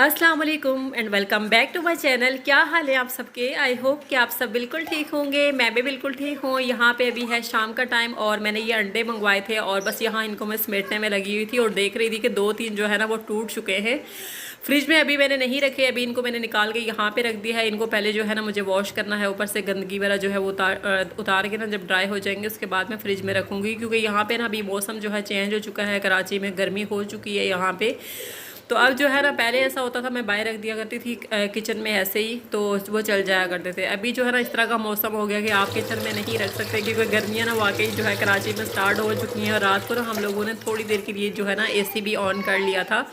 अस्सलाम वालेकुम and welcome back to my channel. क्या हाल है आप सबके? आई होप कि आप सब बिल्कुल ठीक होंगे। मैं भी बिल्कुल ठीक हूँ। यहाँ पे अभी है शाम का टाइम और मैंने ये अंडे मंगवाए थे और बस यहाँ इनको मैं समेटने में लगी हुई थी और देख रही थी कि 2-3 जो है ना वो टूट चुके हैं। फ्रिज में अभी मैंने नहीं रखे, अभी इनको मैंने निकाल के यहाँ पे रख दिया है। इनको पहले जो है ना मुझे वॉश करना है, ऊपर से गंदगी वगैरह जो है वो उतार के ना जब ड्राई हो जाएंगे उसके बाद मैं फ्रिज में रखूँगी, क्योंकि यहाँ पे ना अभी मौसम जो है चेंज हो चुका है। कराची में गर्मी हो चुकी है यहाँ पे। तो अब जो है ना पहले ऐसा होता था मैं बाहर रख दिया करती थी किचन में ऐसे ही, तो वो चल जाया करते थे। अभी जो है ना इस तरह का मौसम हो गया कि आप किचन में नहीं रख सकते, क्योंकि गर्मियाँ ना वाकई जो है कराची में स्टार्ट हो चुकी हैं। और रात को ना हम लोगों ने थोड़ी देर के लिए जो है ना एसी भी ऑन कर लिया था।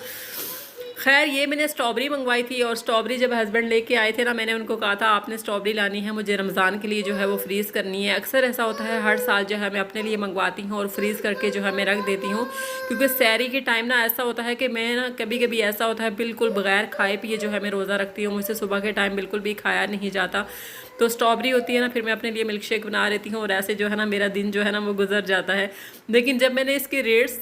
खैर ये मैंने स्ट्रॉबेरी मंगवाई थी और स्ट्रॉबेरी जब हस्बैंड लेके आए थे ना, मैंने उनको कहा था आपने स्ट्रॉबेरी लानी है, मुझे रमज़ान के लिए जो है वो फ्रीज़ करनी है। अक्सर ऐसा होता है हर साल जो है मैं अपने लिए मंगवाती हूँ और फ्रीज़ करके जो है मैं रख देती हूँ, क्योंकि सहरी के टाइम ना ऐसा होता है कि मैं ना कभी कभी ऐसा होता है बिल्कुल बगैर खाए पिए जो है मैं रोज़ा रखती हूँ। मुझसे सुबह के टाइम बिल्कुल भी खाया नहीं जाता। तो स्ट्रॉबेरी होती है ना, फिर मैं अपने लिए मिल्क शेक बना लेती हूँ और ऐसे जो है ना मेरा दिन जो है ना वो गुजर जाता है। लेकिन जब मैंने इसके रेट्स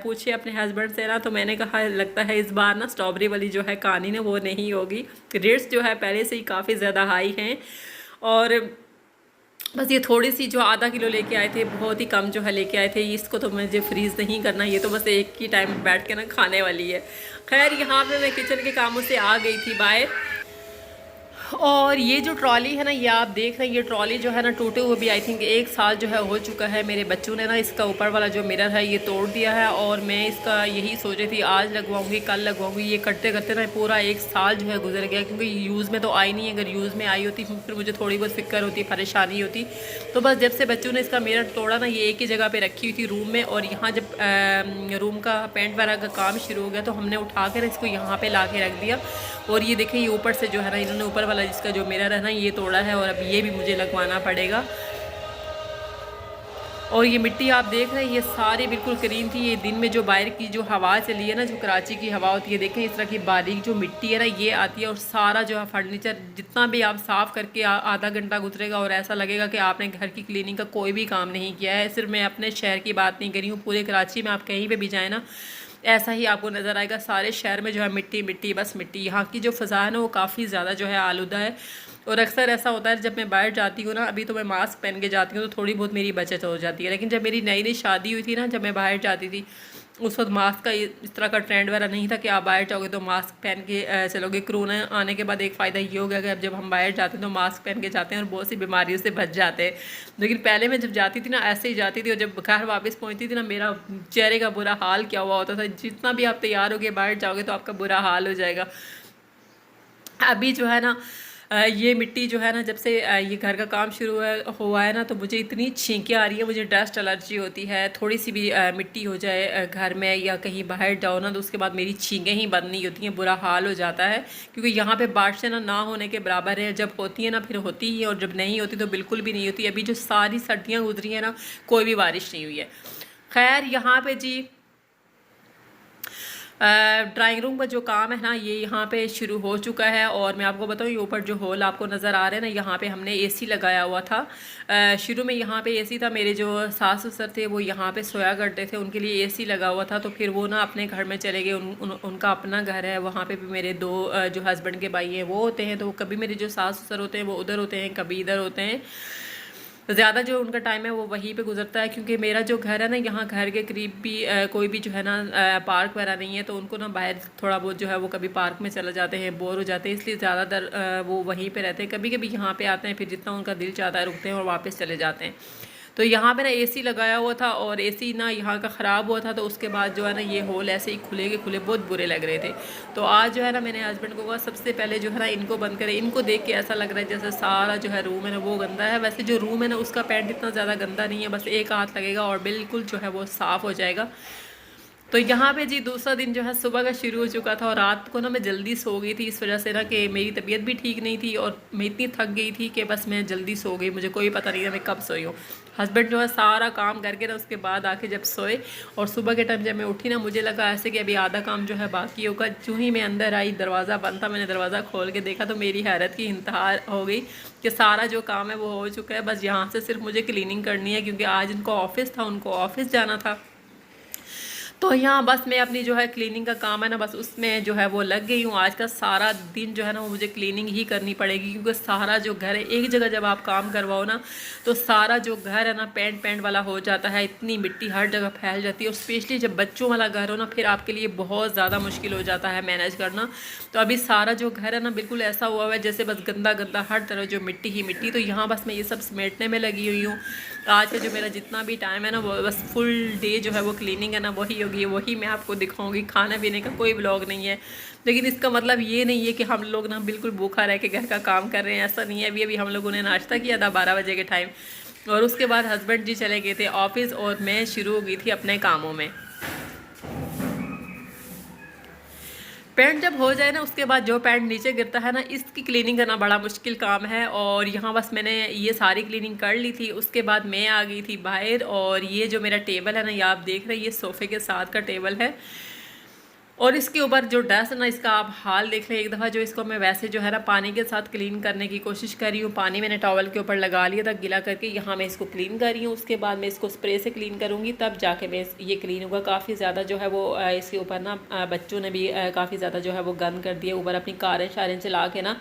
पूछे अपने हस्बैंड से ना, तो मैंने कहा लगता है इस बार ना स्ट्रॉबेरी वाली जो है कहानी ना वो नहीं होगी। रेट्स जो है पहले से ही काफ़ी ज़्यादा हाई हैं और बस ये थोड़ी सी जो आधा किलो लेके आए थे, बहुत ही कम जो है लेके आए थे। इसको तो मुझे फ्रीज़ नहीं करना, ये तो बस एक ही टाइम बैठ के ना खाने वाली है। खैर यहाँ पे मैं किचन के कामों से आ गई थी बाहर, और ये जो ट्रॉली है ना ये आप देख रहे हैं, ये ट्रॉली जो है ना टूटे हुए भी आई थिंक 1 साल जो है हो चुका है। मेरे बच्चों ने ना इसका ऊपर वाला जो मिरर है ये तोड़ दिया है और मैं इसका यही सोच रही थी आज लगवाऊंगी कल लगवाऊंगी। ये करते करते ना पूरा 1 साल जो है गुजर गया, क्योंकि यूज़ में तो आई नहीं। अगर यूज़ में आई होती फिर मुझे थोड़ी बहुत फिक्र होती, परेशानी होती। तो बस जब से बच्चों ने इसका मिरर तोड़ा ना, ये एक ही जगह पर रखी हुई थी रूम में, और यहाँ जब रूम का पेंट वगैरह का काम शुरू हो गया तो हमने उठा कर इसको यहाँ पर ला के रख दिया। और ये देखें ये ऊपर से जो है ना इन्होंने ऊपर वाला जिसका जो मिरर है ना ये तोड़ा है और अब ये भी मुझे लगवाना पड़ेगा। और ये मिट्टी आप देख रहे हैं ये सारी बिल्कुल क्लीन थी। ये दिन में जो बाहर की जो हवा चली है ना, जो कराची की हवा होती है, देखें इस तरह की बारीक जो मिट्टी है ना ये आती है और सारा जो है फर्नीचर जितना भी आप साफ़ करके आधा घंटा गुजरेगा और ऐसा लगेगा कि आपने घर की क्लीनिंग का कोई भी काम नहीं किया है। सिर्फ मैं अपने शहर की बात नहीं करी हूँ, पूरे कराची में आप कहीं पर भी जाए ना ऐसा ही आपको नज़र आएगा। सारे शहर में जो है मिट्टी मिट्टी बस मिट्टी। यहाँ की जो फ़ज़ा है ना वो काफ़ी ज़्यादा जो है आलूदा है। और अक्सर ऐसा होता है जब मैं बाहर जाती हूँ ना, अभी तो मैं मास्क पहन के जाती हूँ तो थोड़ी बहुत मेरी बचत हो जाती है, लेकिन जब मेरी नई नई शादी हुई थी ना, जब मैं बाहर जाती थी उस वक्त मास्क का इस तरह का ट्रेंड वगैरह नहीं था कि आप बाहर जाओगे तो मास्क पहन के चलोगे। कोरोना आने के बाद एक फ़ायदा ये हो गया कि अब जब हम बाहर जाते हैं तो मास्क पहन के जाते हैं और बहुत सी बीमारियों से बच जाते हैं। लेकिन पहले मैं जब जाती थी ना ऐसे ही जाती थी, और जब घर वापस पहुंचती थी ना मेरा चेहरे का बुरा हाल क्या हुआ होता था। जितना भी आप तैयार होके बाहर जाओगे तो आपका बुरा हाल हो जाएगा। अभी जो है ना ये मिट्टी जो है ना जब से ये घर का काम शुरू हुआ है ना, तो मुझे इतनी छींकें आ रही है, मुझे डस्ट एलर्जी होती है। थोड़ी सी भी मिट्टी हो जाए घर में या कहीं बाहर जाओ ना, तो उसके बाद मेरी छींकें ही बंद नहीं होती हैं, बुरा हाल हो जाता है। क्योंकि यहाँ पे बारिशें ना होने के बराबर है। जब होती है ना फिर होती ही है, और जब नहीं होती तो बिल्कुल भी नहीं होती। अभी जो सारी सर्दियाँ गुजरी हैं ना कोई भी बारिश नहीं हुई है। खैर यहाँ पर जी ड्राइंग रूम का जो काम है ना ये यहाँ पे शुरू हो चुका है। और मैं आपको बताऊँ ये ऊपर जो हॉल आपको नज़र आ रहे हैं ना, यहाँ पे हमने एसी लगाया हुआ था। शुरू में यहाँ पे एसी था, मेरे जो सास ससुर थे वो यहाँ पे सोया करते थे, उनके लिए एसी लगा हुआ था। तो फिर वो ना अपने घर में चले गए। उनका अपना घर है, वहाँ पे भी मेरे दो जो हस्बैंड के भाई हैं वो होते हैं। तो कभी मेरे जो सास ससुर होते हैं वो उधर होते हैं, कभी इधर होते हैं। ज़्यादा जो उनका टाइम है वो वहीं पे गुजरता है, क्योंकि मेरा जो घर है ना यहाँ घर के करीब भी कोई भी जो है ना पार्क वगैरह नहीं है। तो उनको ना बाहर थोड़ा बहुत जो है वो कभी पार्क में चले जाते हैं, बोर हो जाते हैं, इसलिए ज़्यादातर वो वहीं पे रहते हैं। कभी कभी यहाँ पे आते हैं, फिर जितना उनका दिल चाहता है रुकते हैं और वापस चले जाते हैं। तो यहाँ पे ना एसी लगाया हुआ था और एसी ना यहाँ का ख़राब हुआ था, तो उसके बाद जो है ना ये होल ऐसे ही खुले के खुले बहुत बुरे लग रहे थे। तो आज जो है ना मैंने हस्बैंड को कहा सबसे पहले जो है ना इनको बंद करें। इनको देख के ऐसा लग रहा है जैसे सारा जो है रूम है ना वो गंदा है। वैसे जो रूम है ना उसका पेंट इतना ज़्यादा गंदा नहीं है, बस एक हाथ लगेगा और बिल्कुल जो है वो साफ़ हो जाएगा। तो यहाँ पे जी दूसरा दिन जो है सुबह का शुरू हो चुका था, और रात को ना मैं जल्दी सो गई थी इस वजह से ना कि मेरी तबीयत भी ठीक नहीं थी और मैं इतनी थक गई थी कि बस मैं जल्दी सो गई। मुझे कोई पता नहीं था मैं कब सोई हूँ। हस्बैंड जो है सारा काम करके ना उसके बाद आके जब सोए, और सुबह के टाइम जब मैं उठी ना मुझे लगा ऐसे कि अभी आधा काम जो है बाकी होगा। जो ही मैं अंदर आई दरवाज़ा बंद था, मैंने दरवाज़ा खोल के देखा तो मेरी हैरत की इंतहा हो गई कि सारा जो काम है वो हो चुका है। बस यहाँ से सिर्फ मुझे क्लीनिंग करनी है, क्योंकि आज उनको ऑफिस था, उनको ऑफिस जाना था। तो यहाँ बस मैं अपनी जो है क्लीनिंग का काम है ना, बस उसमें जो है वो लग गई हूँ। आज का सारा दिन जो है ना वो मुझे क्लीनिंग ही करनी पड़ेगी, क्योंकि सारा जो घर है, एक जगह जब आप काम करवाओ ना तो सारा जो घर है ना पेंट पेंट वाला हो जाता है, इतनी मिट्टी हर जगह फैल जाती है। और स्पेशली जब बच्चों वाला घर हो ना, फिर आपके लिए बहुत ज़्यादा मुश्किल हो जाता है मैनेज करना। तो अभी सारा जो घर है ना बिल्कुल ऐसा हुआ है जैसे बस गंदा गंदा, हर तरह जो मिट्टी ही मिट्टी। तो यहाँ बस मैं ये सब समेटने में लगी हुई हूँ। आज का जो मेरा जितना भी टाइम है ना वो बस फुल डे जो है वो क्लीनिंग है ना वही होगी, वही मैं आपको दिखाऊंगी। खाने पीने का कोई ब्लॉग नहीं है, लेकिन इसका मतलब ये नहीं है कि हम लोग ना बिल्कुल भूखा रह के घर का काम कर रहे हैं, ऐसा नहीं है। अभी अभी हम लोगों ने नाश्ता किया था 12 बजे के टाइम, और उसके बाद हस्बैंड जी चले गए थे ऑफिस और मैं शुरू हो गई थी अपने कामों में। पैंट जब हो जाए ना उसके बाद जो पैंट नीचे गिरता है ना, इसकी क्लीनिंग करना बड़ा मुश्किल काम है। और यहाँ बस मैंने ये सारी क्लीनिंग कर ली थी। उसके बाद मैं आ गई थी बाहर, और ये जो मेरा टेबल है ना, ये आप देख रहे हैं, ये सोफ़े के साथ का टेबल है। और इसके ऊपर जो डस्ट है ना, इसका आप हाल देख लें एक दफ़ा। जो इसको मैं वैसे जो है ना पानी के साथ क्लीन करने की कोशिश कर रही हूँ। पानी मैंने टॉवल के ऊपर लगा लिया था गीला करके, यहाँ मैं इसको क्लीन कर रही हूँ। उसके बाद मैं इसको स्प्रे से क्लीन करूँगी, तब जाके मैं ये क्लीन होगा। काफ़ी ज़्यादा जो है वो इसके ऊपर ना बच्चों ने भी काफ़ी ज़्यादा जो है वो गंद कर दिया ऊपर, अपनी कारें शारें चला के ना,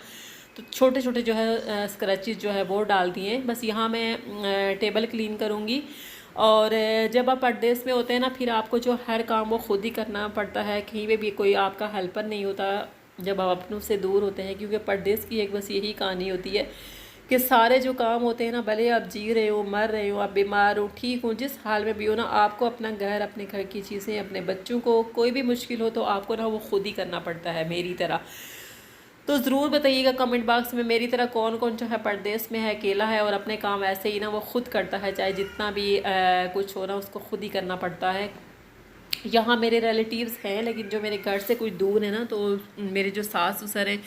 तो छोटे छोटे जो है स्क्रैचेस जो है वो डाल दिए। बस यहाँ मैं टेबल क्लीन करूँगी। और जब आप परदेस में होते हैं ना, फिर आपको जो हर काम वो खुद ही करना पड़ता है, कहीं पे भी कोई आपका हेल्पर नहीं होता जब आप अपनों से दूर होते हैं। क्योंकि परदेस की एक बस यही कहानी होती है कि सारे जो काम होते हैं ना, भले आप जी रहे हो, मर रहे हो, आप बीमार हो, ठीक हो, जिस हाल में भी हो ना, आपको अपना घर, अपने घर की चीज़ें, अपने बच्चों को कोई भी मुश्किल हो तो आपको ना वो खुद ही करना पड़ता है, मेरी तरह। तो ज़रूर बताइएगा कमेंट बॉक्स में मेरी तरह कौन कौन जो है परदेस में है, अकेला है और अपने काम ऐसे ही ना वो खुद करता है, चाहे जितना भी कुछ हो ना उसको खुद ही करना पड़ता है। यहाँ मेरे रिलेटिव्स हैं, लेकिन जो मेरे घर से कुछ दूर है ना, तो मेरे जो सास ससुर हैं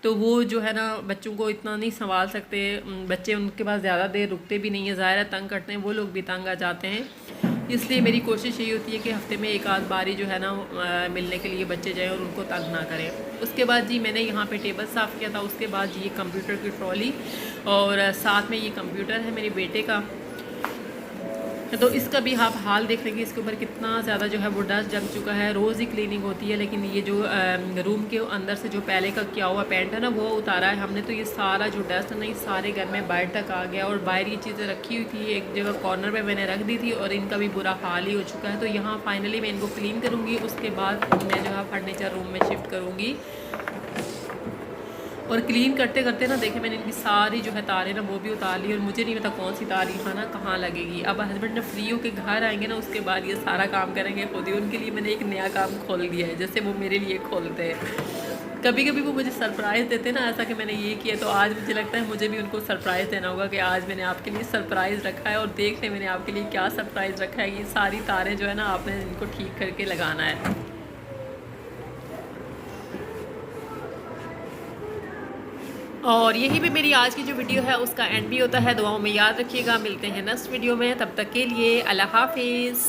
तो वो जो है ना बच्चों को इतना नहीं संभाल सकते। बच्चे उनके पास ज़्यादा देर रुकते भी नहीं है, ज़ाहिर है तंग करते हैं, वो लोग भी तंग आ जाते हैं। इसलिए मेरी कोशिश यही होती है कि हफ्ते में एक आध बार ही जो है ना मिलने के लिए बच्चे जाएँ और उनको तंग ना करें। उसके बाद जी मैंने यहाँ पे टेबल साफ़ किया था। उसके बाद जी ये कंप्यूटर की ट्रॉली, और साथ में ये कंप्यूटर है मेरे बेटे का, तो इसका भी आप हाल देख लेंगे, इसके ऊपर कितना ज़्यादा जो है वो डस्ट जम चुका है। रोज़ ही क्लीनिंग होती है, लेकिन ये जो रूम के अंदर से जो पहले का किया हुआ पेंट है ना वो उतारा है हमने। तो ये सारा जो डस्ट है ना, ये सारे घर में बाहर तक आ गया। और बाहर ये चीज़ें रखी हुई थी एक जगह कॉर्नर पे मैंने रख दी थी, और इनका भी बुरा हाल ही हो चुका है। तो यहाँ फाइनली मैं इनको क्लीन करूँगी, उसके बाद मैं जो है फर्नीचर रूम में शिफ्ट करूँगी। और क्लीन करते करते ना देखे मैंने इनकी सारी जो है तारें ना वो भी उतार ली, और मुझे नहीं पता कौन सी तार यहाँ ना कहाँ लगेगी। अब हस्बैंड जब फ्री होकर घर आएंगे ना, उसके बाद ये सारा काम करेंगे खुद ही। उनके लिए मैंने एक नया काम खोल दिया है, जैसे वो मेरे लिए खोलते हैं। कभी कभी वो मुझे सरप्राइज़ देते हैं ना, ऐसा कि मैंने ये किया, तो आज मुझे लगता है मुझे भी उनको सरप्राइज़ देना होगा कि आज मैंने आपके लिए सरप्राइज़ रखा है। और देख लें मैंने आपके लिए क्या सरप्राइज़ रखा है। ये सारी तारें जो है ना आपने इनको ठीक करके लगाना है। और यही भी मेरी आज की जो वीडियो है उसका एंड भी होता है। दुआओं में याद रखिएगा, मिलते हैं नेक्स्ट वीडियो में, तब तक के लिए अल्लाह हाफिज़।